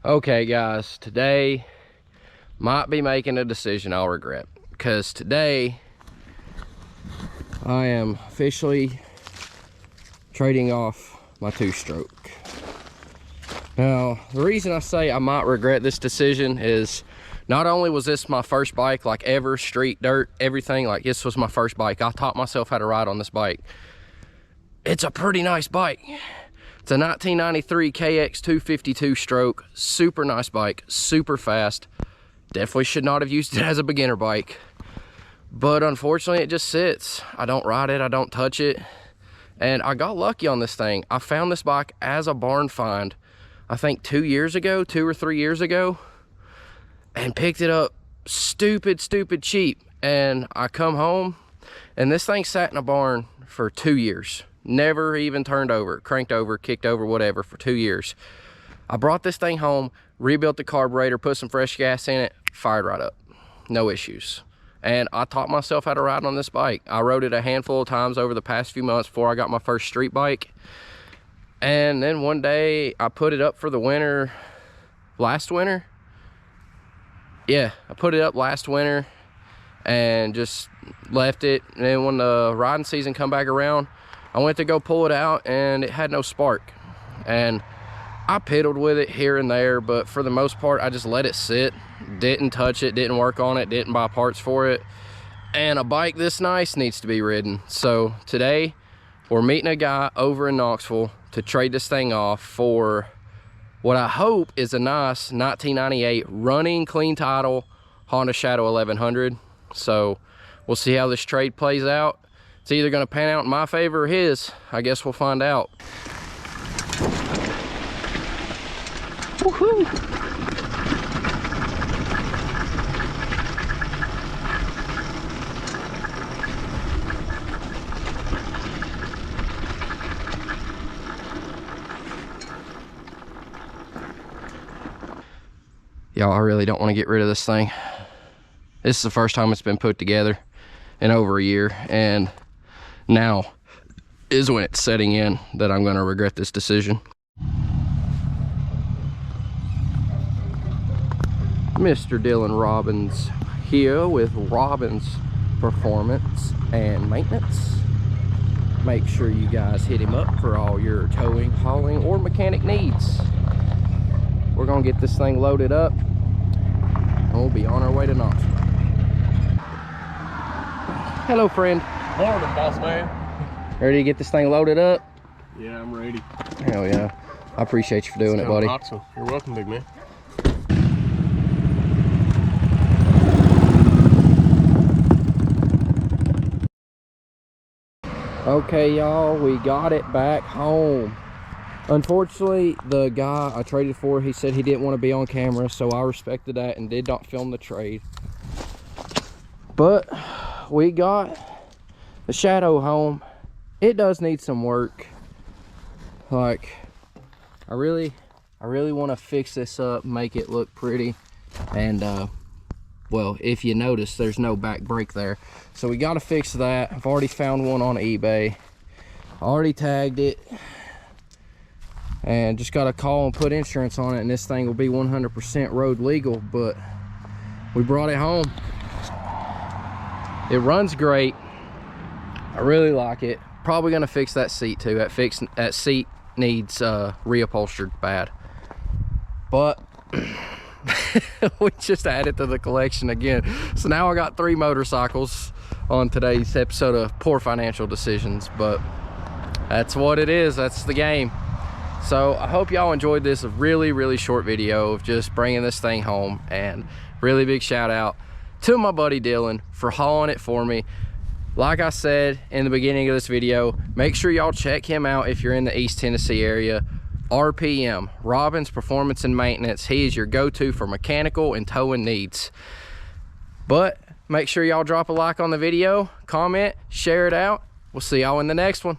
Okay guys, today might be making a decision I'll regret, because today I am officially trading off my two-stroke. Now, the reason I say I might regret this decision is not only was this my first bike, like ever, street, dirt, everything, like this was my first bike. I taught myself how to ride on this bike. It's a pretty nice bike. It's a 1993 KX 252 stroke, super nice bike, super fast. Definitely should not have used it as a beginner bike, but unfortunately it just sits. I don't ride it, I don't touch it, and I got lucky on this thing. I found this bike as a barn find, I think 2 or 3 years ago, and picked it up stupid cheap. And I come home and this thing sat in a barn for 2 years. Never even turned over, cranked over, kicked over, whatever, for 2 years. I brought this thing home, rebuilt the carburetor, put some fresh gas in it, fired right up. No issues. And I taught myself how to ride on this bike. I rode it a handful of times over the past few months before I got my first street bike. And then one day I put it up for the winter, last winter. Yeah, I put it up last winter and just left it. And then when the riding season come back around, I went to go pull it out and it had no spark. And I piddled with it here and there, but for the most part, I just let it sit. Didn't touch it, didn't work on it, didn't buy parts for it. And a bike this nice needs to be ridden. So today, we're meeting a guy over in Knoxville to trade this thing off for what I hope is a nice 1998 running clean title Honda Shadow 1100. So we'll see how this trade plays out. It's either gonna pan out in my favor or his. I guess we'll find out. Woohoo! Y'all, I really don't want to get rid of this thing. This is the first time it's been put together in over a year, and now is when it's setting in that I'm going to regret this decision. Mr. Dylan Robbins here with Robbins Performance and Maintenance. Make sure you guys hit him up for all your towing, hauling, or mechanic needs. We're gonna get this thing loaded up and we'll be on our way to Knoxville. Hello, friend. Morning, boss man. Ready to get this thing loaded up? Yeah, I'm ready. Hell yeah. I appreciate you for doing it, buddy. Awesome. You're welcome, big man. Okay, y'all, we got it back home. Unfortunately, the guy I traded for, he said he didn't want to be on camera, so I respected that and did not film the trade. But we got the Shadow home. It does need some work. Like, I really want to fix this up, make it look pretty. And well, if you notice, there's no back brake there, so we got to fix that. I've already found one on eBay, already tagged it, and just got to call and put insurance on it, and this thing will be 100% road legal. But we brought it home. It runs great. I really like it. Probably gonna fix that seat too. That seat needs reupholstered bad. But we just added to the collection again. So now I got 3 motorcycles on today's episode of Poor Financial Decisions. But that's what it is. That's the game. So I hope y'all enjoyed this really short video of just bringing this thing home. And really big shout out to my buddy Dylan for hauling it for me. Like I said in the beginning of this video, make sure y'all check him out if you're in the East Tennessee area. RPM, Robbins Performance and Maintenance. He is your go-to for mechanical and towing needs. But make sure y'all drop a like on the video, comment, share it out. We'll see y'all in the next one.